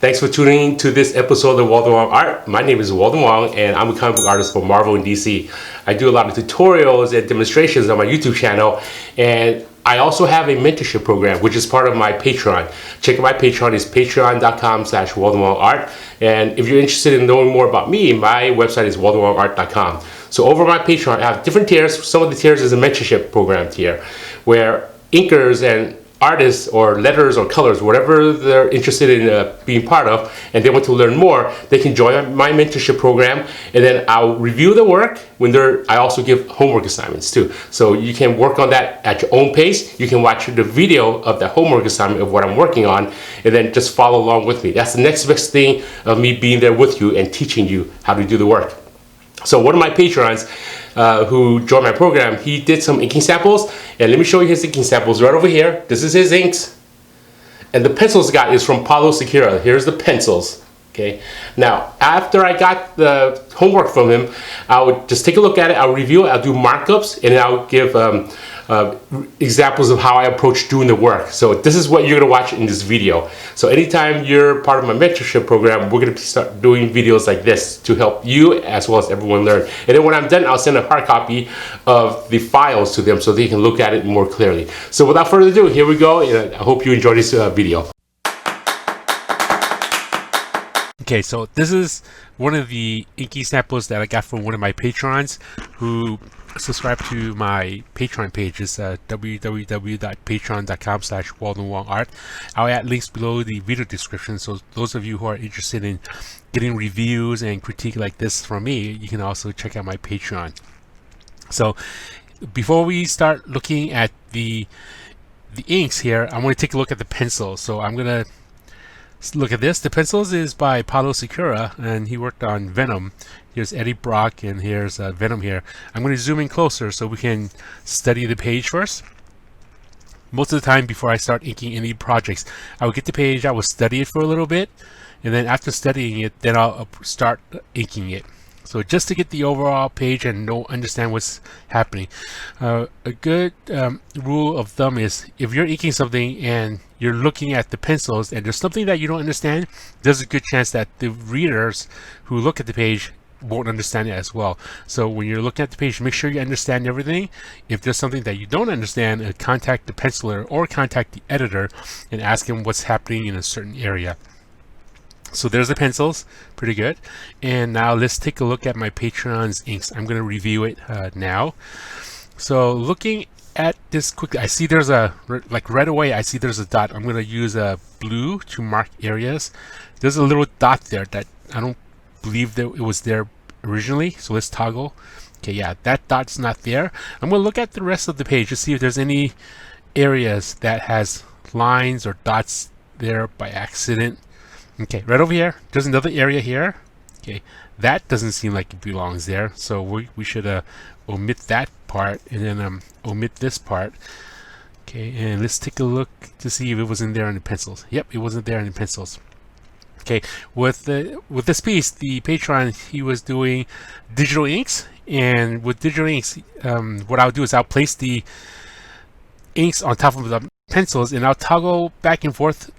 Thanks for tuning in to this episode of Walden Wong Art. My name is Walden Wong, and I'm a comic book artist for Marvel and DC. I do a lot of tutorials and demonstrations on my YouTube channel, and I also have a mentorship program, which is part of my Patreon. Check out my Patreon. It's patreon.com/WaldenWongArt. And if you're interested in knowing more about me, my website is waldenwongart.com. So over my Patreon, I have different tiers. Some of the tiers is a mentorship program tier, where inkers and artists or letters or colors, whatever they're interested in being part of, and they want to learn more, they can join my mentorship program, and then I'll review the work. I also give homework assignments too. So you can work on that at your own pace. You can watch the video of the homework assignment of what I'm working on, and then just follow along with me. That's the next best thing of me being there with you and teaching you how to do the work. So one of my patrons who joined my program, he did some inking samples, and let me show you his inking samples right over here. This is his inks, and the pencils got is from Paulo Siqueira. Here's the pencils. Okay. Now, after I got the homework from him, I would just take a look at it. I'll review it. I'll do markups, and I'll give examples of how I approach doing the work. So this is what you're going to watch in this video. So anytime you're part of my mentorship program, we're going to start doing videos like this to help you as well as everyone learn. And then when I'm done, I'll send a hard copy of the files to them so they can look at it more clearly. So without further ado, here we go. And I hope you enjoy this video. Okay, so this is one of the inky samples that I got from one of my patrons who subscribe to my Patreon page. It's www.patreon.com/WaldenWongArt. I'll add links below the video description, so those of you who are interested in getting reviews and critique like this from me, you can also check out my Patreon. So before we start looking at the inks here, I want to take a look at the pencils. So I'm going to look at this. The pencils is by Paulo Siqueira, and he worked on VENOM. Here's Eddie Brock, and here's VENOM here. I'm going to zoom in closer so we can study the page first. Most of the time before I start inking any projects, I would get the page, I would study it for a little bit, and then after studying it, then I'll start inking it. So just to get the overall page and understand what's happening. A good rule of thumb is if you're inking something and you're looking at the pencils and there's something that you don't understand, there's a good chance that the readers who look at the page won't understand it as well. So when you're looking at the page, make sure you understand everything. If there's something that you don't understand, contact the penciler or contact the editor and ask him what's happening in a certain area. So there's the pencils, pretty good. And now let's take a look at my Patreon's inks. I'm going to review it now. So looking at this quickly, I see there's like right away, I see there's a dot. I'm going to use a blue to mark areas. There's a little dot there that I don't believe that it was there originally. So let's toggle. Okay, yeah, that dot's not there. I'm going to look at the rest of the page to see if there's any areas that has lines or dots there by accident. Okay, right over here, there's another area here. Okay, that doesn't seem like it belongs there, so we should omit that part and then omit this part. Okay, and let's take a look to see if it was in there in the pencils. Yep, it wasn't there in the pencils. Okay, with this piece, the patron, he was doing digital inks, and with digital inks, what I'll do is I'll place the inks on top of the pencils, and I'll toggle back and forth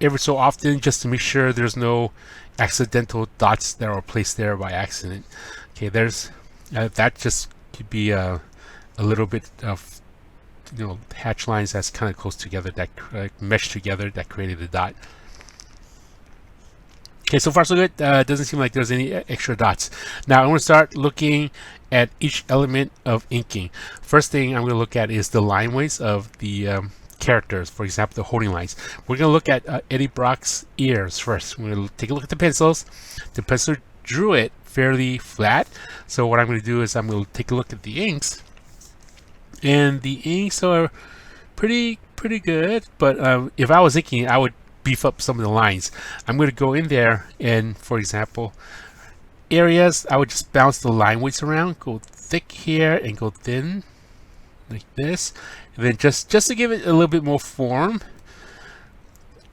every so often just to make sure there's no accidental dots that are placed there by accident. Okay, there's that just could be a little bit of hatch lines that's kind of close together that meshed together that created a dot. Okay, so far so good. Doesn't seem like there's any extra dots. Now I'm going to start looking at each element of inking. First thing I'm going to look at is the line weights of the characters, for example, the holding lines. We're going to look at Eddie Brock's ears first. We're going to take a look at the pencils. The pencil drew it fairly flat, so what I'm going to do is I'm going to take a look at the inks, and the inks are pretty good, but if I was inking, I would beef up some of the lines. I'm going to go in there and, for example, areas, I would just bounce the line weights around, go thick here and go thin like this, and then just to give it a little bit more form,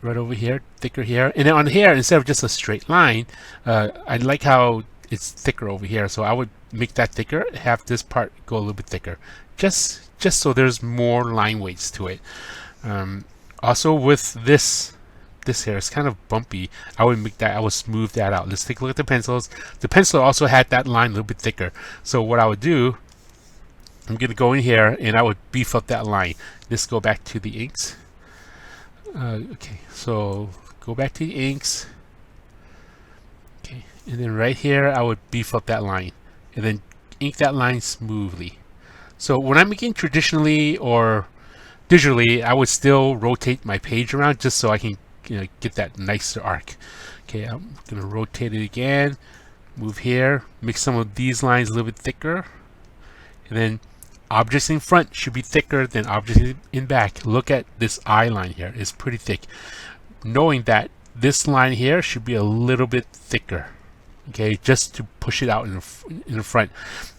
right over here, thicker here, and then on here, instead of just a straight line, I like how it's thicker over here, so I would make that thicker, have this part go a little bit thicker, just so there's more line weights to it. Also with this this here, it's kind of bumpy. I would smooth that out. Let's take a look at the pencils. The pencil also had that line a little bit thicker. So what I would do, I'm gonna go in here and I would beef up that line. Let's go back to the inks. Okay, so go back to the inks. Okay, and then right here I would beef up that line and then ink that line smoothly. So when I'm making traditionally or digitally, I would still rotate my page around just so I can get that nicer arc. Okay, I'm gonna rotate it again, move here, make some of these lines a little bit thicker, and then objects in front should be thicker than objects in back. Look at this eye line here, it's pretty thick. Knowing that this line here should be a little bit thicker, okay, just to push it out in the front.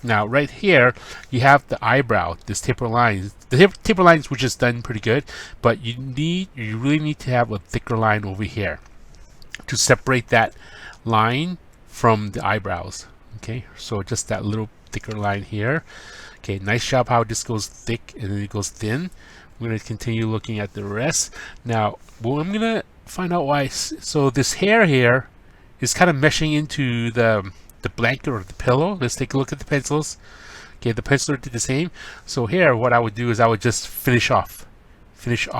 Now right here you have the eyebrow, this taper line. The taper lines were just done pretty good, but you really need to have a thicker line over here to separate that line from the eyebrows. Okay, so just that little thicker line here. Okay, nice job how this goes thick and then it goes thin. We're going to continue looking at the rest. Now, well, I'm going to find out why. So this hair here is kind of meshing into the blanket or the pillow. Let's take a look at the pencils. Okay, the penciler did the same. So here, what I would do is I would just finish off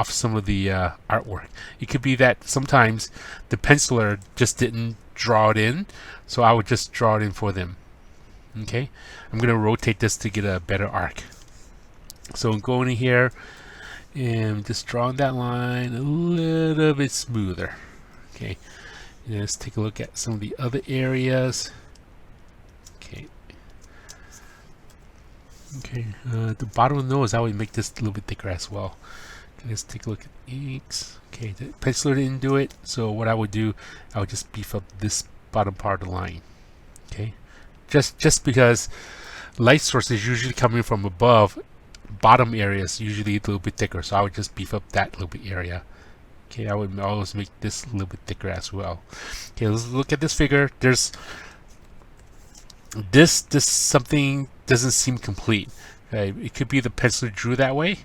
some of the artwork. It could be that sometimes the penciler just didn't draw it in, so I would just draw it in for them. Okay, I'm gonna rotate this to get a better arc. So I'm going in here and just drawing that line a little bit smoother. Okay, and let's take a look at some of the other areas. Okay. Okay, the bottom of the nose, I would make this a little bit thicker as well. Okay, let's take a look at inks. Okay, the penciler didn't do it, so what I would do, I would just beef up this bottom part of the line. Okay, just because light source is usually coming from above, bottom areas usually a little bit thicker, so I would just beef up that little bit area. Okay, I would always make this a little bit thicker as well. Okay, let's look at this figure. There's this something doesn't seem complete. Okay, it could be the penciler drew that way.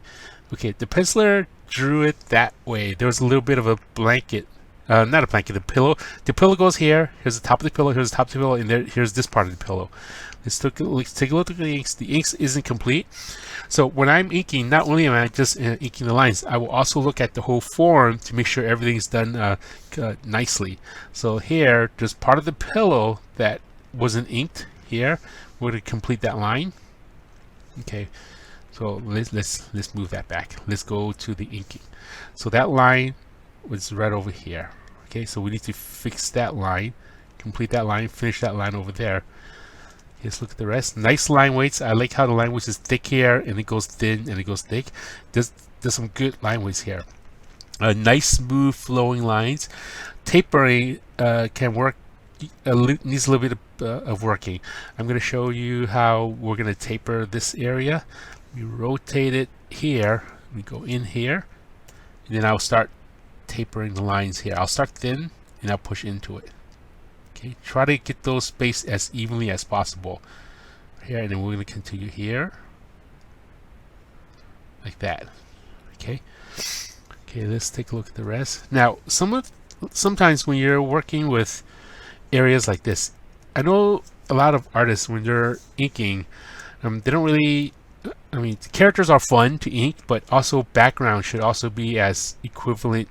Okay, the penciler drew it that way. There was a little bit of a blanket, not a blanket, a pillow. The pillow goes here. Here's the top of the pillow. Here's the top of the pillow, and here's this part of the pillow. Let's take a look at the inks. The inks isn't complete. So when I'm inking, not only am I just inking the lines, I will also look at the whole form to make sure everything's done nicely. So here, there's part of the pillow that wasn't inked. Here, we're going to complete that line. Okay, so let's move that back. Let's go to the inking. So that line was right over here. Okay, so we need to fix that line, complete that line, finish that line over there. Let's look at the rest. Nice line weights. I like how the line weights is thick here and it goes thin and it goes thick. There's some good line weights here. Nice smooth flowing lines. Tapering can work. Needs a little bit of working. I'm going to show you how we're going to taper this area. We rotate it here. We go in here, and then I'll start tapering the lines here. I'll start thin and I'll push into it. Okay, try to get those spaced as evenly as possible. Here, and then we're going to continue here, like that. Okay. Okay, let's take a look at the rest. Now, sometimes when you're working with areas like this, I know a lot of artists when they're inking, they don't really. I mean, the characters are fun to ink, but also background should also be as equivalent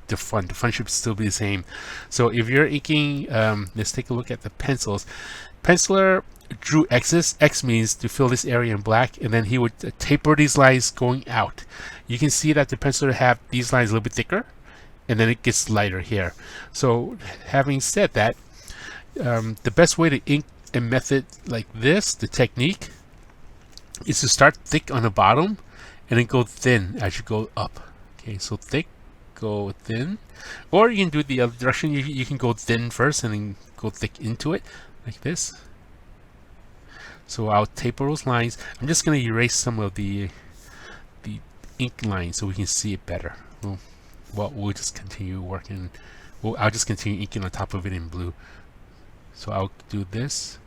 to fun. The fun should still be the same. So if you're inking, let's take a look at the pencils. Penciler drew X's. X means to fill this area in black, and then he would taper these lines going out. You can see that the penciler have these lines a little bit thicker, and then it gets lighter here. So having said that, the best way to ink a method like this, the technique, is to start thick on the bottom and then go thin as you go up. Okay, so thick, go thin, or you can do it the other direction. You can go thin first and then go thick into it like this. So I'll taper those lines. I'm just going to erase some of the ink lines so we can see it better. We'll just continue working. I'll just continue inking on top of it in blue. So I'll do this,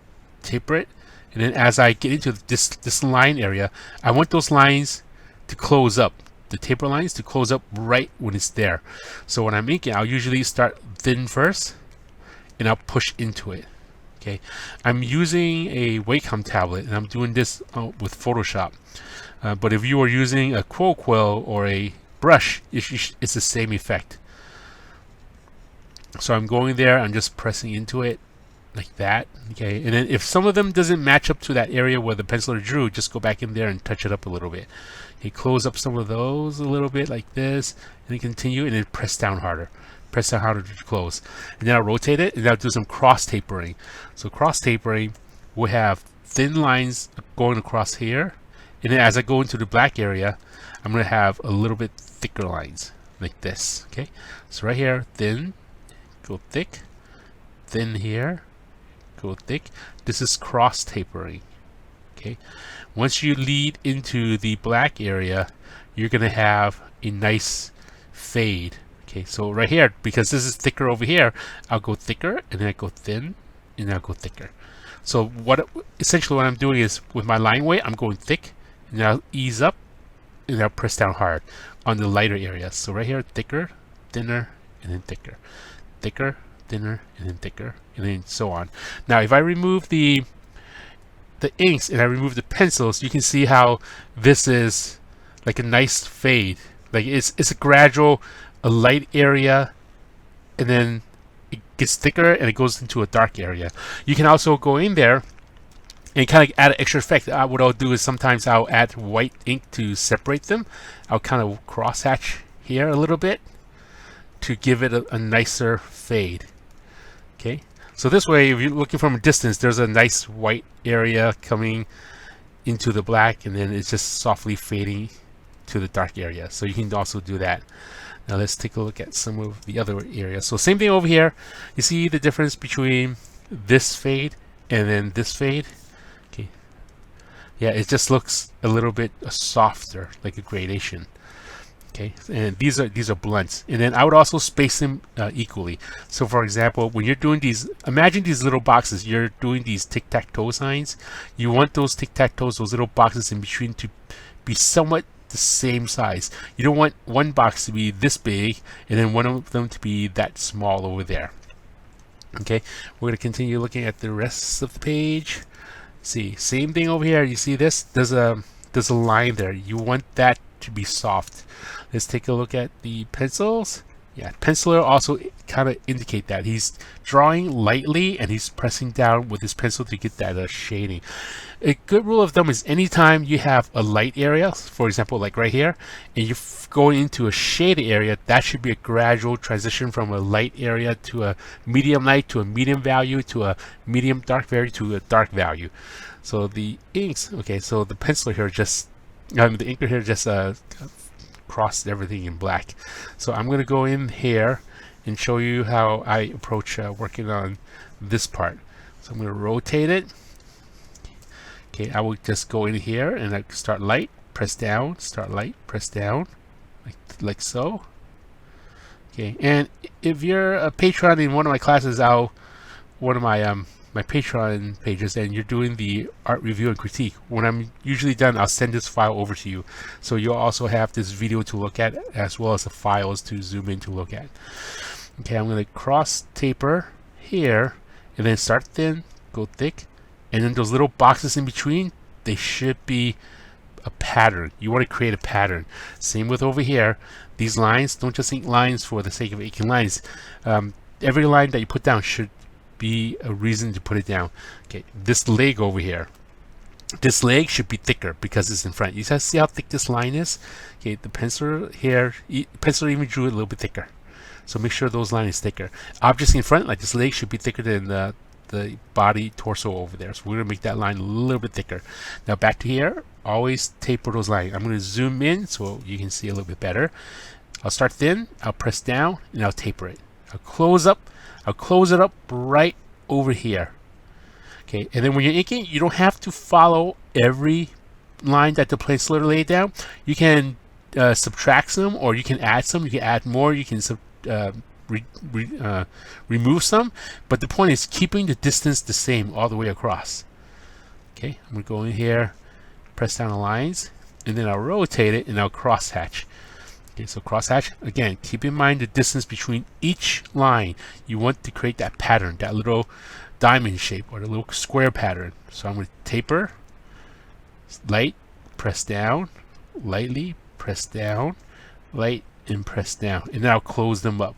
taper it, and then as I get into this line area, I want those lines to close up. the taper lines to close up right when it's there. So when I'm inking, I'll usually start thin first, and I'll push into it. Okay, I'm using a Wacom tablet, and I'm doing this with Photoshop. But if you are using a quill or a brush, it's the same effect. So I'm going there, I'm just pressing into it like that. Okay, and then if some of them doesn't match up to that area where the penciler drew, just go back in there and touch it up a little bit. Okay, close up some of those a little bit like this, and then continue, and then press down harder. Press down harder to close. And then I'll rotate it, and I'll do some cross tapering. So cross tapering, we'll have thin lines going across here, and then as I go into the black area, I'm going to have a little bit thicker lines like this. Okay, so right here, thin, go thick, thin here, go thick. This is cross tapering. Okay, once you lead into the black area, you're going to have a nice fade. Okay, so right here, because this is thicker over here, I'll go thicker, and then I go thin, and then I'll go thicker. So essentially what I'm doing is, with my line weight, I'm going thick, and I'll ease up, and I'll press down hard on the lighter areas. So right here, thicker, thinner, and then thicker. Thicker, thinner, and then thicker, and then so on. Now if I remove the inks and I remove the pencils, you can see how this is like a nice fade. Like it's a gradual, a light area, and then it gets thicker and it goes into a dark area. You can also go in there and kind of add an extra effect. What I'll do is sometimes I'll add white ink to separate them. I'll kind of cross hatch here a little bit to give it a nicer fade. Okay, so this way, if you're looking from a distance, there's a nice white area coming into the black, and then it's just softly fading to the dark area. So you can also do that. Now let's take a look at some of the other areas. So same thing over here. You see the difference between this fade and then this fade? Okay, yeah, it just looks a little bit softer, like a gradation. Okay, and these are blunts, and then I would also space them equally. So for example, when you're doing these, imagine these little boxes, you're doing these tic-tac-toe signs. You want those tic-tac-toes, those little boxes in between, to be somewhat the same size. You don't want one box to be this big and then one of them to be that small over there. Okay, we're going to continue looking at the rest of the page. See, same thing over here. You see this? There's a line there. You want that to be soft. Let's take a look at the pencils. Yeah, penciler also kind of indicate that he's drawing lightly and he's pressing down with his pencil to get that shading. A good rule of thumb is anytime you have a light area, for example like right here, and you're going into a shaded area, that should be a gradual transition from a light area to a medium light to a medium value to a medium dark value to a dark value. So the inks, okay, so the penciler here just, the inker here just crossed everything in black. So I'm going to go in here and show you how I approach working on this part. So I'm going to rotate it. Okay, I will just go in here and I start light, press down, start light, press down, like so. Okay, and if you're a patron in one of my classes, one of my my Patreon pages, and you're doing the art review and critique, when I'm usually done, I'll send this file over to you. So you'll also have this video to look at, as well as the files to zoom in to look at. Okay, I'm going to cross taper here, and then start thin, go thick, and then those little boxes in between, they should be a pattern. You want to create a pattern. Same with over here. These lines, don't just ink lines for the sake of inking lines. Every line that you put down should be a reason to put it down. Okay, this leg over here, this leg should be thicker because it's in front. You see how thick this line is? Okay, the penciler here, penciler even drew it a little bit thicker. So make sure those lines is thicker. Objects in front, like this leg, should be thicker than the body, torso over there. So we're gonna make that line a little bit thicker. Now back to here, always taper those lines. I'm gonna zoom in so you can see a little bit better. I'll start thin, I'll press down, and I'll taper it. I'll close it up right over here. Okay, and then when you're inking, you don't have to follow every line that the penciler laid down. You can subtract some, or you can add some. You can add more. You can remove some. But the point is keeping the distance the same all the way across. Okay, I'm gonna go in here, press down the lines, and then I'll rotate it and I'll cross hatch. Okay, so crosshatch, again, keep in mind the distance between each line. You want to create that pattern, that little diamond shape or the little square pattern. So I'm going to taper, light, press down, lightly, press down, light, and press down. And then I'll close them up.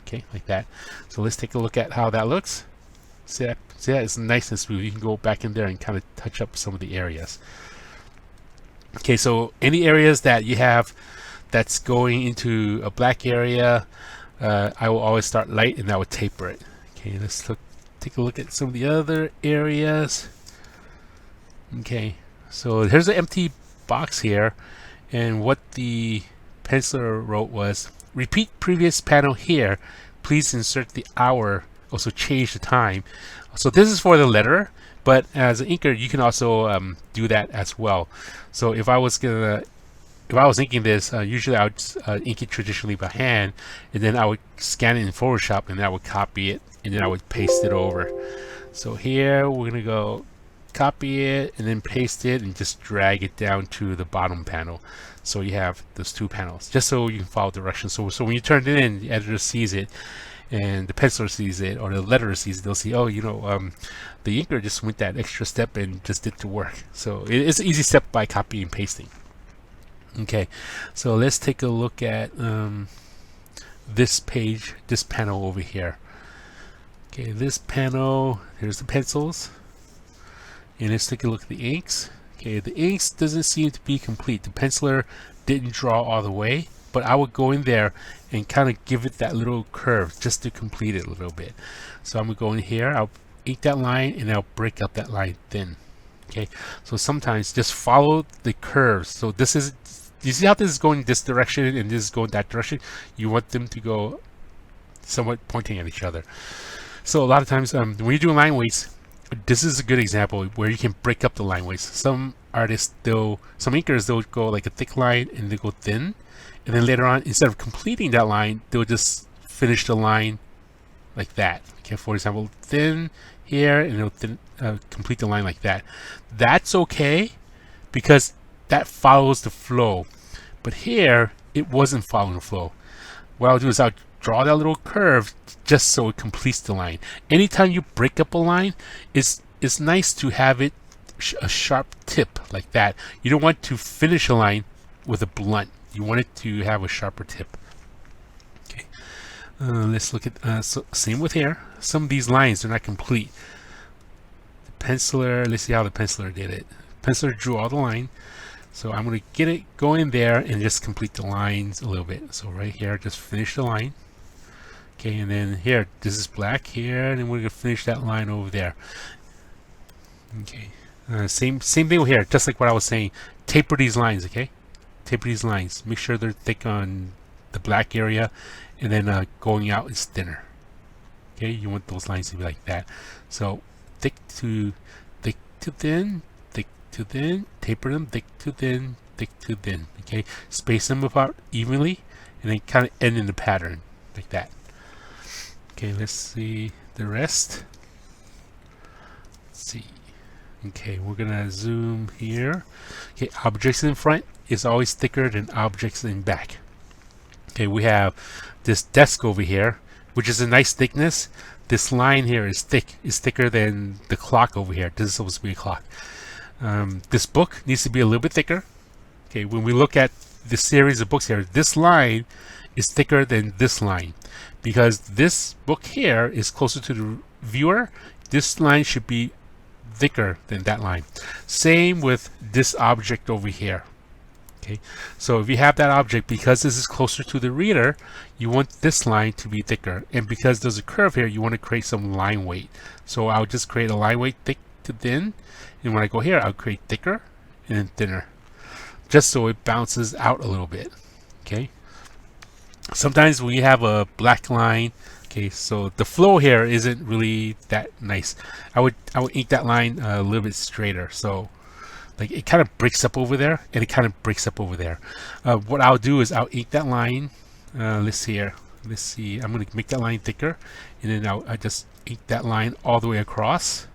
Okay, like that. So let's take a look at how that looks. See that? See that? It's nice and smooth. You can go back in there and kind of touch up some of the areas. Okay, so any areas that you have that's going into a black area, I will always start light and I will taper it. Okay, let's take a look at some of the other areas. Okay, so here's an empty box here, and what the penciler wrote was, repeat previous panel here, please insert the hour, also change the time. So this is for the letter, but as an inker you can also do that as well. So if I was inking this, usually I would ink it traditionally by hand, and then I would scan it in Photoshop, and then I would copy it, and then I would paste it over. So here we're gonna go copy it and then paste it and just drag it down to the bottom panel. So you have those two panels, just so you can follow directions. So when you turn it in, the editor sees it, and the penciler sees it, or the letterer sees it, they'll see, oh, the inker just went that extra step and just did the work. So it's an easy step by copying and pasting. Okay, so let's take a look at this page, this panel over here. Okay, this panel, here's the pencils, and let's take a look at the inks. Okay, the inks doesn't seem to be complete. The penciler didn't draw all the way, but I would go in there and kind of give it that little curve just to complete it a little bit. So I'm gonna go in here, I'll ink that line, and I'll break up that line thin. Okay, so sometimes just follow the curves. So this is, you see how this is going this direction and this is going that direction? You want them to go somewhat pointing at each other. So a lot of times when you're doing line weights, this is a good example where you can break up the line weights. Some artists, some inkers, they'll go like a thick line and they go thin, and then later on, instead of completing that line, they'll just finish the line like that. Okay, for example, thin here, and they'll complete the line like that. That's okay, because that follows the flow. But here, it wasn't following the flow. What I'll do is I'll draw that little curve just so it completes the line. Anytime you break up a line, it's nice to have it a sharp tip like that. You don't want to finish a line with a blunt. You want it to have a sharper tip. Okay, let's look at so same with here. Some of these lines are not complete. The penciler, let's see how the penciler did it. Penciler drew all the line, so I'm going to get it going there and just complete the lines a little bit. So right here, just finish the line. Okay, and then here, this is black here, and then we're going to finish that line over there. Okay, same thing here, just like what I was saying. Taper these lines, okay? Taper these lines. Make sure they're thick on the black area, and then going out is thinner. Okay, you want those lines to be like that. So thick to thin, thick to thin, taper them, thick to thin, thick to thin. Okay, space them apart evenly, and then kind of end in the pattern like that. Okay, let's see the rest. Let's see. Okay, we're gonna zoom here. Okay, objects in front is always thicker than objects in back. Okay, we have this desk over here, which is a nice thickness. This line here is thicker than the clock over here. This is supposed to be a clock. This book needs to be a little bit thicker. Okay, when we look at the series of books here, this line is thicker than this line, because this book here is closer to the viewer. This line should be thicker than that line. Same with this object over here. Okay, so if you have that object, because this is closer to the reader, you want this line to be thicker, and because there's a curve here, you want to create some line weight. So I'll just create a line weight thick to thin, and when I go here, I'll create thicker and then thinner, just so it bounces out a little bit. Okay, sometimes when you have a black line, okay, so the flow here isn't really that nice. I would ink that line a little bit straighter, so like it kind of breaks up over there, and it kind of breaks up over there. What I'll do is I'll ink that line. Let's see here. Let's see. I'm going to make that line thicker, and then I'll just ink that line all the way across.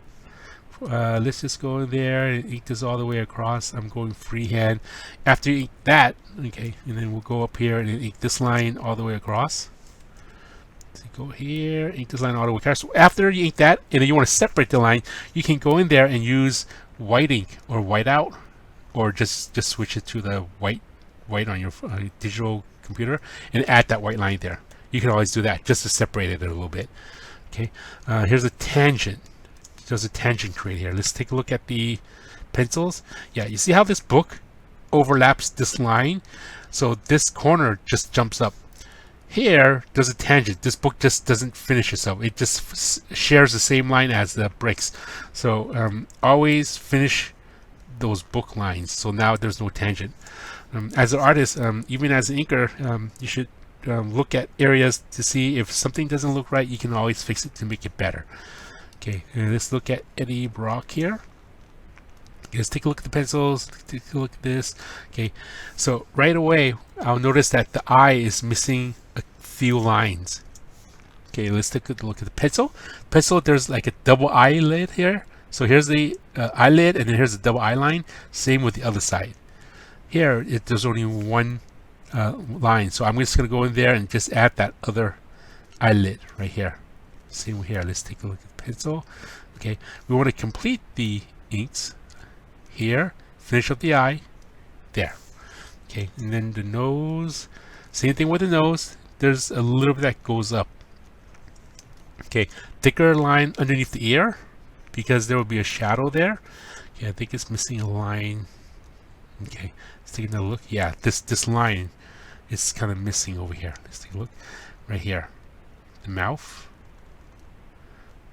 let's just go in there and ink this all the way across. I'm going freehand. After you ink that, okay, and then we'll go up here and ink this line all the way across. So go here, ink this line all the way across. So after you ink that, and then you want to separate the line, you can go in there and use white ink or white out, or just switch it to the white on your digital computer and add that white line there. You can always do that just to separate it a little bit. Okay, here's a tangent. There's a tangent create here. Let's take a look at the pencils. Yeah, you see how this book overlaps this line? So this corner just jumps up. Here, there's a tangent. This book just doesn't finish itself. It just shares the same line as the bricks. So always finish those book lines. So now there's no tangent. As an artist, even as an inker, you should look at areas to see if something doesn't look right. You can always fix it to make it better. Okay, and let's look at Eddie Brock here. Okay, let's take a look at the pencils. Take a look at this. Okay, so right away, I'll notice that the eye is missing a few lines. Okay, let's take a look at the pencil. Pencil, there's like a double eyelid here. So here's the eyelid, and then here's the double eye line. Same with the other side. Here, there's only one line. So I'm just going to go in there and just add that other eyelid right here. Same here. Let's take a look at the pencil. Okay, we want to complete the inks here. Finish up the eye. There. Okay, and then the nose. Same thing with the nose. There's a little bit that goes up. Okay, thicker line underneath the ear because there will be a shadow there. Okay, I think it's missing a line. Okay, let's take another look. Yeah, this line is kind of missing over here. Let's take a look right here. The mouth.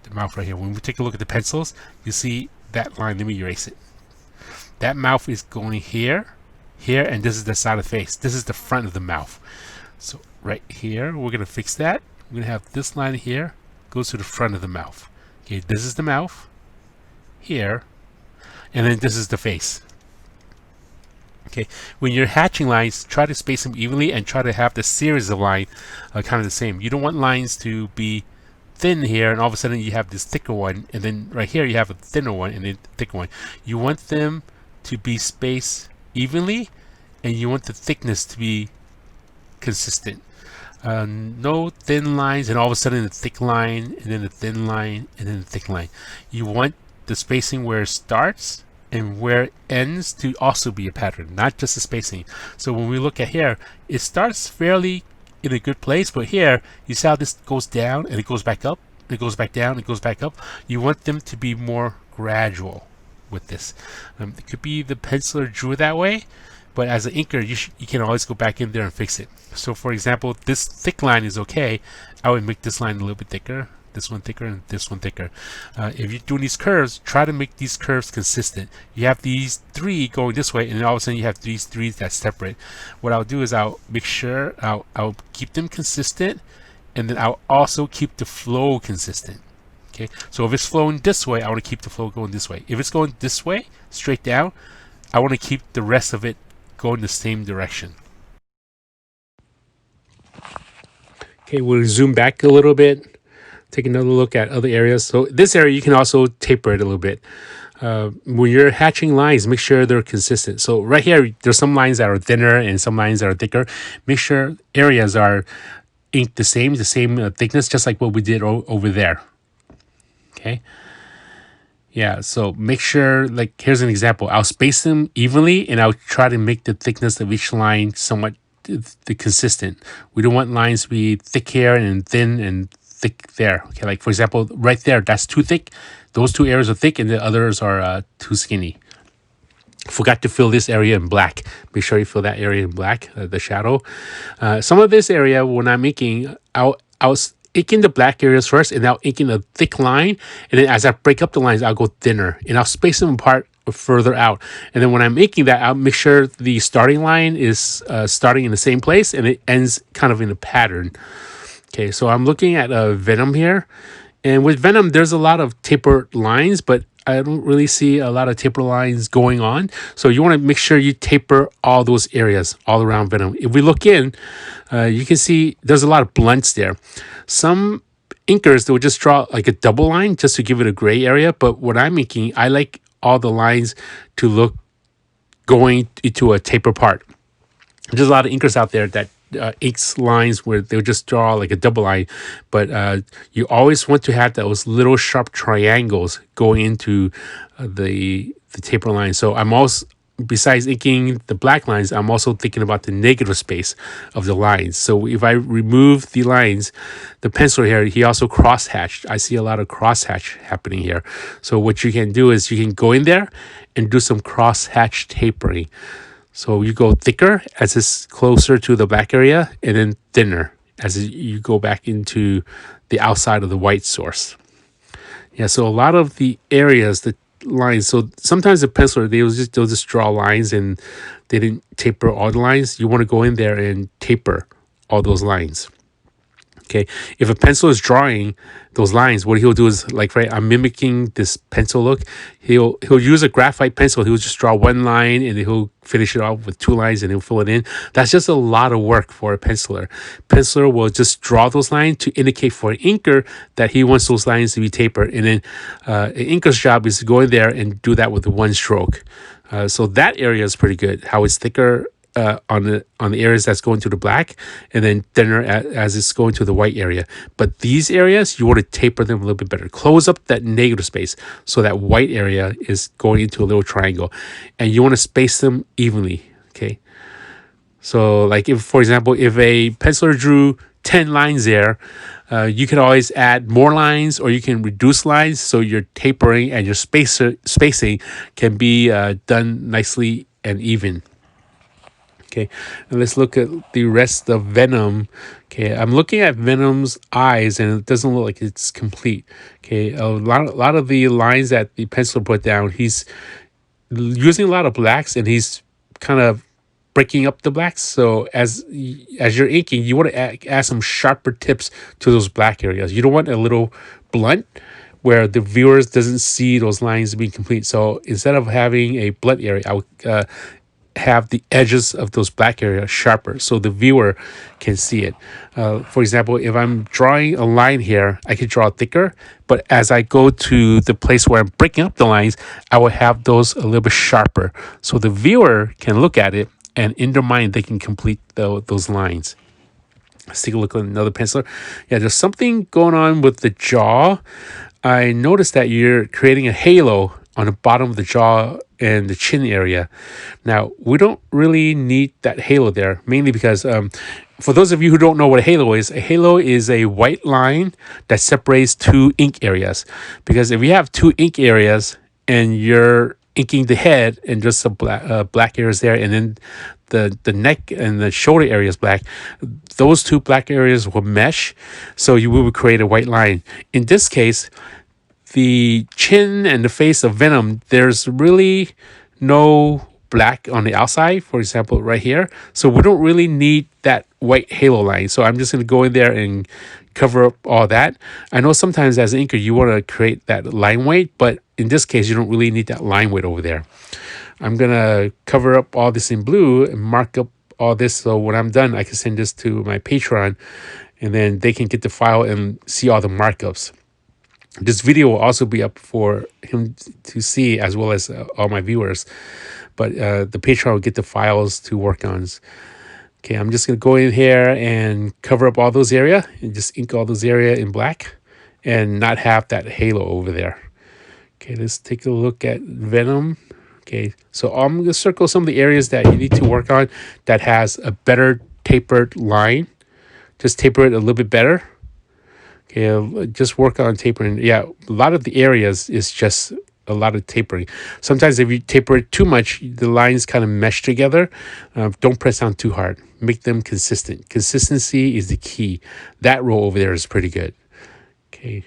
The mouth right here. When we take a look at the pencils, you see that line. Let me erase it. That mouth is going here, here, and this is the side of the face. This is the front of the mouth. So right here, we're going to fix that. We're going to have this line here goes to the front of the mouth. Okay, this is the mouth here, and then this is the face. Okay, when you're hatching lines, try to space them evenly and try to have the series of lines kind of the same. You don't want lines to be thin here and all of a sudden you have this thicker one, and then right here you have a thinner one and then a thicker one. You want them to be spaced evenly, and you want the thickness to be consistent. No thin lines and all of a sudden a thick line and then a thin line and then a thick line. You want the spacing where it starts and where it ends to also be a pattern, not just the spacing. So when we look at here, it starts fairly in a good place, but here you see how this goes down and it goes back up, it goes back down, it goes back up. You want them to be more gradual with this. It could be the penciler drew it that way, but as an inker you can always go back in there and fix it. So for example, this thick line is okay. I would make this line a little bit thicker, this one thicker, and this one thicker. If you're doing these curves, try to make these curves consistent. You have these three going this way, and then all of a sudden you have these three that's separate. What I'll do is I'll make sure I'll keep them consistent, and then I'll also keep the flow consistent. Okay, so if it's flowing this way, I want to keep the flow going this way. If it's going this way, straight down, I want to keep the rest of it going the same direction. Okay, we'll zoom back a little bit. Take another look at other areas. So this area, you can also taper it a little bit. When you're hatching lines, make sure they're consistent. So right here, there's some lines that are thinner and some lines that are thicker. Make sure areas are inked the same thickness, just like what we did over there. Okay. Yeah, so make sure, like, here's an example. I'll space them evenly, and I'll try to make the thickness of each line somewhat consistent. We don't want lines to be thick here and thin and thick there. Okay, like for example, right there, that's too thick. Those two areas are thick and the others are too skinny. Forgot to fill this area in black. Make sure you fill that area in black, the shadow. Some of this area, when I'm inking, I'll inking the black areas first, and I'll inking a thick line, and then as I break up the lines, I'll go thinner, and I'll space them apart further out. And then when I'm making that, I'll make sure the starting line is starting in the same place and it ends kind of in a pattern. Okay, so I'm looking at VENOM here, and with VENOM there's a lot of tapered lines, but I don't really see a lot of taper lines going on. So you want to make sure you taper all those areas all around VENOM. If we look in, you can see there's a lot of blunts there. Some inkers, they'll just draw like a double line just to give it a gray area. But when I'm inking, I like all the lines to look going into a taper part. There's a lot of inkers out there that inks lines where they'll just draw like a double line, but you always want to have those little sharp triangles going into the taper line. So I'm also, besides inking the black lines, I'm also thinking about the negative space of the lines. So if I remove the lines, the penciler here, he also cross-hatched. I see a lot of cross-hatch happening here. So what you can do is you can go in there and do some cross-hatch tapering. So you go thicker as it's closer to the black area, and then thinner as you go back into the outside of the white source. Yeah, so a lot of the areas, the lines, so sometimes the penciler, they'll just draw lines and they didn't taper all the lines. You want to go in there and taper all those lines. Okay, if a pencil is drawing those lines, what he'll do is, like, right, I'm mimicking this pencil look. He'll use a graphite pencil. He'll just draw one line and then he'll finish it off with two lines and he'll fill it in. That's just a lot of work for a penciler. Penciler will just draw those lines to indicate for an inker that he wants those lines to be tapered. And then an inker's job is to go in there and do that with one stroke. So that area is pretty good. How it's thicker on the areas that's going to the black, and then thinner as it's going to the white area. But these areas, you want to taper them a little bit better. Close up that negative space so that white area is going into a little triangle, and you want to space them evenly. Okay, so like if, for example, if a penciler drew 10 lines there, you can always add more lines or you can reduce lines, so your tapering and your spacing can be done nicely and even. Okay, and let's look at the rest of VENOM. Okay, I'm looking at VENOM's eyes, and it doesn't look like it's complete. Okay, a lot of the lines that the penciler put down, he's using a lot of blacks, and he's kind of breaking up the blacks. So as you're inking, you want to add some sharper tips to those black areas. You don't want a little blunt where the viewers doesn't see those lines being complete. So instead of having a blunt area, I would have the edges of those black areas sharper so the viewer can see it. For example, if I'm drawing a line here, I could draw thicker, but as I go to the place where I'm breaking up the lines, I will have those a little bit sharper so the viewer can look at it and in their mind they can complete those lines. Let's take a look at another penciler. Yeah, there's something going on with the jaw. I noticed that you're creating a halo on the bottom of the jaw and the chin area. Now, we don't really need that halo there, mainly because for those of you who don't know what a halo is a white line that separates two ink areas. Because if you have two ink areas and you're inking the head and just some black areas there, and then the neck and the shoulder area is black, those two black areas will mesh, so you will create a white line. In this case, the chin and the face of VENOM, there's really no black on the outside, for example, right here. So we don't really need that white halo line. So I'm just going to go in there and cover up all that. I know sometimes as an inker, you want to create that line weight, but in this case, you don't really need that line weight over there. I'm going to cover up all this in blue and mark up all this. So when I'm done, I can send this to my Patreon and then they can get the file and see all the markups. This video will also be up for him to see as well as all my viewers. But the Patreon will get the files to work on. Okay, I'm just going to go in here and cover up all those area and just ink all those area in black and not have that halo over there. Okay, let's take a look at VENOM. Okay, so I'm going to circle some of the areas that you need to work on that has a better tapered line. Just taper it a little bit better. Okay, just work on tapering. Yeah, a lot of the areas is just a lot of tapering. Sometimes if you taper it too much, the lines kind of mesh together. Don't press down too hard. Make them consistent. Consistency is the key. That row over there is pretty good. Okay,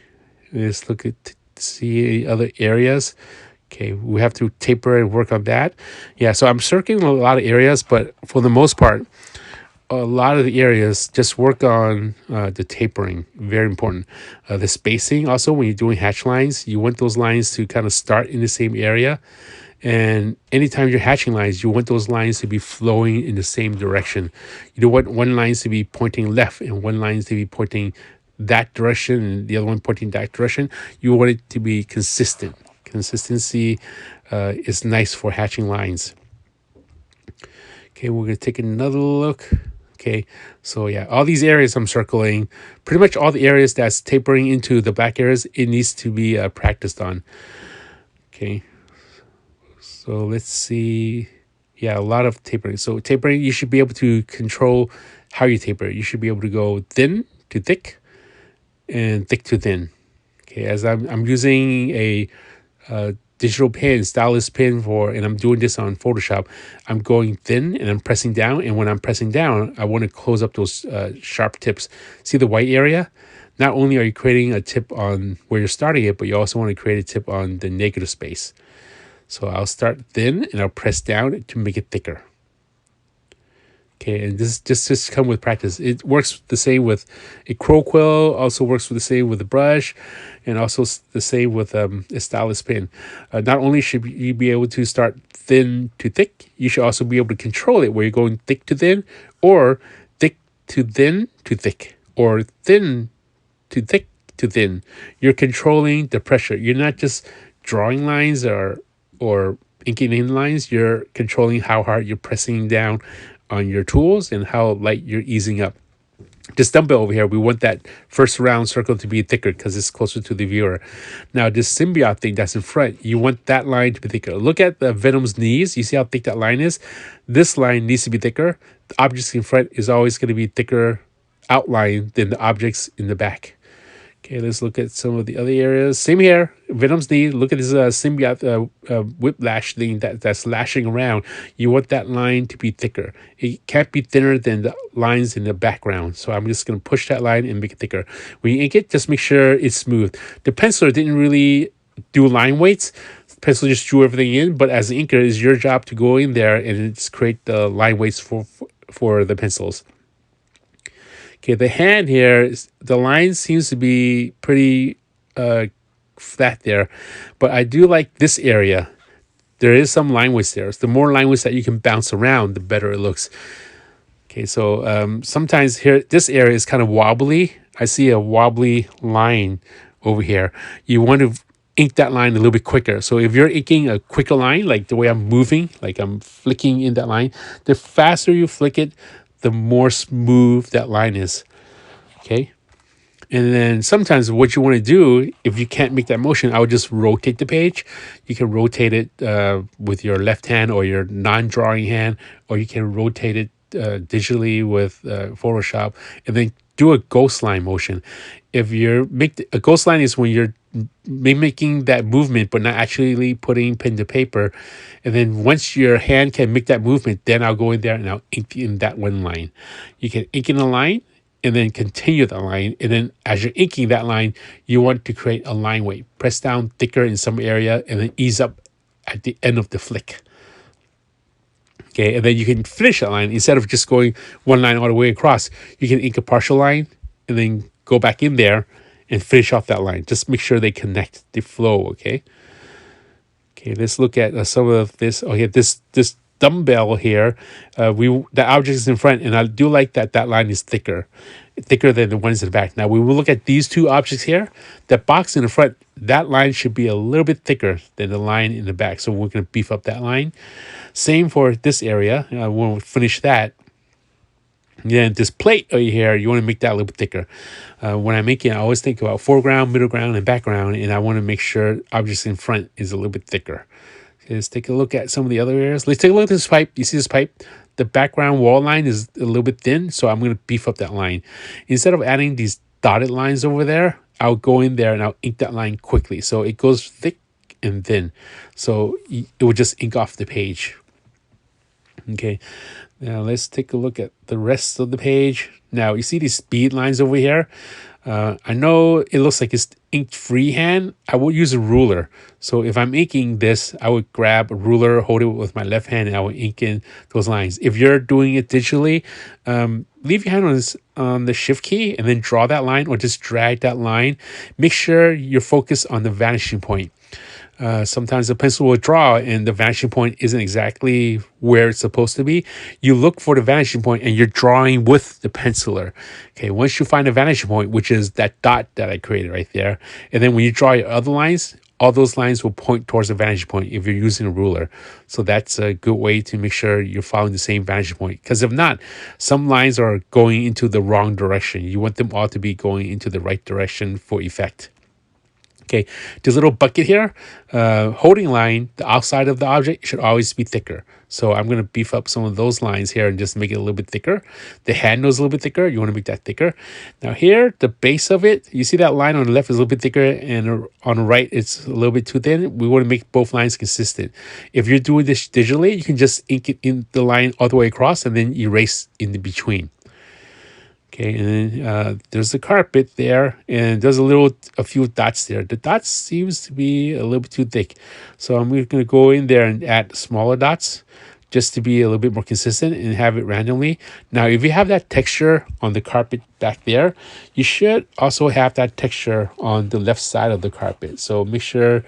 let's look at see other areas. Okay, we have to taper and work on that. Yeah, so I'm circling a lot of areas, but for the most part, a lot of the areas, just work on the tapering. Very important. The spacing also, when you're doing hatch lines, you want those lines to kind of start in the same area. And anytime you're hatching lines, you want those lines to be flowing in the same direction. You don't want one line to be pointing left and one line to be pointing that direction and the other one pointing that direction. You want it to be consistent. Consistency is nice for hatching lines. Okay, we're going to take another look. Okay, so yeah, all these areas I'm circling, pretty much all the areas that's tapering into the black areas, it needs to be practiced on. Okay, so let's see. Yeah, a lot of tapering. So tapering, you should be able to control how you taper. You should be able to go thin to thick and thick to thin. Okay, as I'm using a digital pen, stylus pen and I'm doing this on Photoshop, I'm going thin and I'm pressing down. And when I'm pressing down, I want to close up those sharp tips. See the white area? Not only are you creating a tip on where you're starting it, but you also want to create a tip on the negative space. So I'll start thin and I'll press down to make it thicker. Okay, and this just come with practice. It works the same with a crow quill, also works the same with a brush, and also the same with a stylus pen. Not only should you be able to start thin to thick, you should also be able to control it where you're going thick to thin, or thick to thin to thick, or thin to thick to thin. You're controlling the pressure. You're not just drawing lines or inking in lines. You're controlling how hard you're pressing down on your tools and how light you're easing up. This dumbbell over here, we want that first round circle to be thicker because it's closer to the viewer. Now this symbiote thing that's in front, you want that line to be thicker. Look at the Venom's knees. You see how thick that line is? This line needs to be thicker. The objects in front is always going to be thicker outline than the objects in the back. Okay, let's look at some of the other areas. Same here, Venom's knee. Look at this symbiote whiplash thing that's lashing around. You want that line to be thicker. It can't be thinner than the lines in the background. So I'm just going to push that line and make it thicker. When you ink it, just make sure it's smooth. The penciler didn't really do line weights. The pencil just drew everything in. But as an inker, it's your job to go in there and just create the line weights for the pencils. Okay, the hand here, the line seems to be pretty flat there, but I do like this area. There is some line widths there. So the more line widths that you can bounce around, the better it looks. Okay, so sometimes here, this area is kind of wobbly. I see a wobbly line over here. You want to ink that line a little bit quicker. So if you're inking a quicker line, like the way I'm moving, like I'm flicking in that line, the faster you flick it, the more smooth that line is. Okay, and then sometimes what you want to do, if you can't make that motion, I would just rotate the page. You can rotate it with your left hand or your non-drawing hand, or you can rotate it digitally with Photoshop, and then do a ghost line motion. If you're a ghost line is when you're mimicking that movement but not actually putting pen to paper, and then once your hand can make that movement, then I'll go in there and I'll ink in that one line. You can ink in a line and then continue the line, and then as you're inking that line, you want to create a line weight. Press down thicker in some area and then ease up at the end of the flick. Okay, and then you can finish that line. Instead of just going one line all the way across, you can ink a partial line and then go back in there and finish off that line. Just make sure they connect, they flow, okay? Okay, let's look at some of this. Okay, this dumbbell here, the object is in front, and I do like that line is thicker than the ones in the back. Now we will look at these two objects here. That box in the front, that line should be a little bit thicker than the line in the back, so we're going to beef up that line. Same for this area. When we finish that, then this plate over here, you want to make that a little bit thicker. When I'm making it, I always think about foreground, middle ground, and background, and I want to make sure objects in front is a little bit thicker. Okay, let's take a look at some of the other areas. Let's take a look at this pipe. You see this pipe? The background wall line is a little bit thin, so I'm going to beef up that line. Instead of adding these dotted lines over there, I'll go in there and I'll ink that line quickly. So it goes thick and thin. So it will just ink off the page. Okay, now let's take a look at the rest of the page. Now you see these speed lines over here. I know it looks like it's inked freehand. I will use a ruler. So if I'm inking this, I would grab a ruler, hold it with my left hand, and I will ink in those lines. If you're doing it digitally, leave your hand on the shift key and then draw that line or just drag that line. Make sure you're focused on the vanishing point. Sometimes the pencil will draw and the vanishing point isn't exactly where it's supposed to be. You look for the vanishing point and you're drawing with the penciler. Okay, once you find the vanishing point, which is that dot that I created right there, and then when you draw your other lines, all those lines will point towards the vanishing point if you're using a ruler. So that's a good way to make sure you're following the same vanishing point. Because if not, some lines are going into the wrong direction. You want them all to be going into the right direction for effect. Okay, this little bucket here, holding line, the outside of the object should always be thicker. So I'm going to beef up some of those lines here and just make it a little bit thicker. The handle is a little bit thicker. You want to make that thicker. Now here, the base of it, you see that line on the left is a little bit thicker and on the right, it's a little bit too thin. We want to make both lines consistent. If you're doing this digitally, you can just ink it in the line all the way across and then erase in the between. Okay, and then there's the carpet there, and there's a few dots there. The dots seems to be a little bit too thick. So I'm going to go in there and add smaller dots just to be a little bit more consistent and have it randomly. Now, if you have that texture on the carpet back there, you should also have that texture on the left side of the carpet. So make sure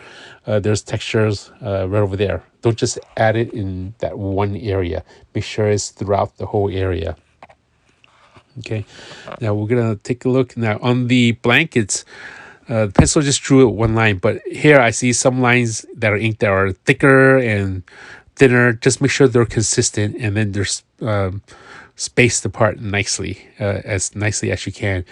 there's textures right over there. Don't just add it in that one area. Make sure it's throughout the whole area. Okay, now we're gonna take a look now on the blankets. The pencil just drew one line, but here I see some lines that are inked that are thicker and thinner. Just make sure they're consistent, and then they're spaced apart nicely, as nicely as you can.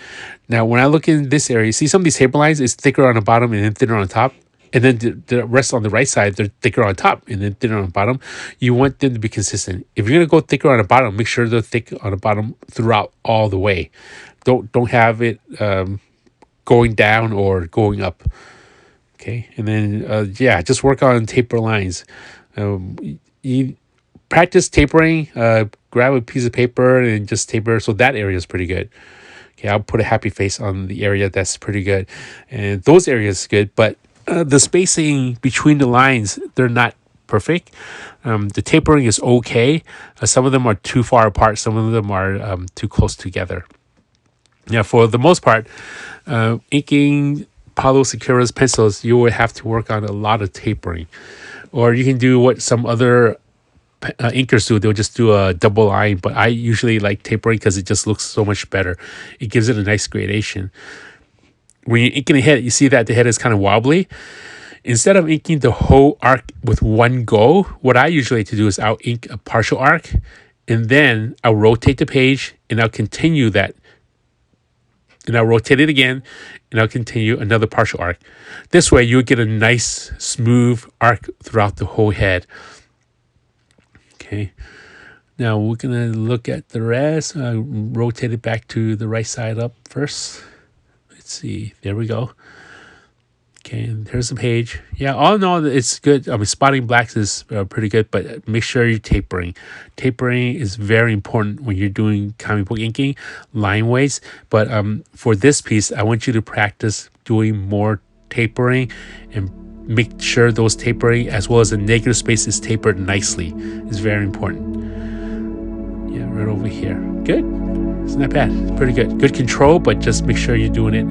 Now, when I look in this area, you see some of these taper lines is thicker on the bottom and then thinner on the top. And then the rest on the right side, they're thicker on top and then thinner on the bottom. You want them to be consistent. If you're going to go thicker on the bottom, make sure they're thick on the bottom throughout all the way. Don't have it going down or going up. Okay, and then, just work on taper lines. You practice tapering. Grab a piece of paper and just taper. So that area is pretty good. Okay, I'll put a happy face on the area that's pretty good. And those areas good, but the spacing between the lines, they're not perfect. The tapering is okay. Some of them are too far apart. Some of them are too close together. Now, for the most part, inking Paulo Sicura's pencils, you would have to work on a lot of tapering. Or you can do what some other inkers do. They'll just do a double line. But I usually like tapering because it just looks so much better. It gives it a nice gradation. When you're inking the head, you see that the head is kind of wobbly. Instead of inking the whole arc with one go, what I usually like to do is I'll ink a partial arc, and then I'll rotate the page, and I'll continue that. And I'll rotate it again, and I'll continue another partial arc. This way, you'll get a nice, smooth arc throughout the whole head. Okay. Now, we're going to look at the rest. Rotate it back to the right side up first. Let's see. There we go. Okay, and here's the page. Yeah, all in all, it's good. I mean, spotting blacks is pretty good, but make sure you're tapering. Tapering is very important when you're doing comic book inking, line weights. But for this piece, I want you to practice doing more tapering and make sure those tapering as well as the negative space is tapered nicely. It's very important. Yeah, right over here. Good. It's not bad. It's pretty good. Good control, but just make sure you're doing it,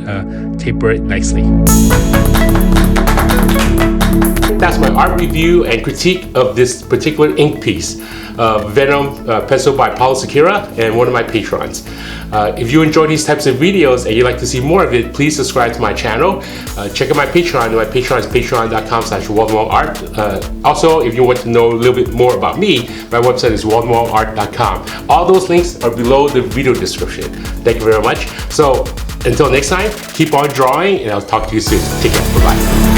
taper it nicely. That's my art review and critique of this particular ink piece. VENOM pencil by Paulo Sicura and one of my patrons. If you enjoy these types of videos and you'd like to see more of it, please subscribe to my channel. Check out my Patreon. My Patreon is patreon.com/WaldenWongArt. Also, if you want to know a little bit more about me, my website is WaldenWongArt.com. All those links are below the video description. Thank you very much. So until next time, keep on drawing, and I'll talk to you soon. Take care. Bye-bye.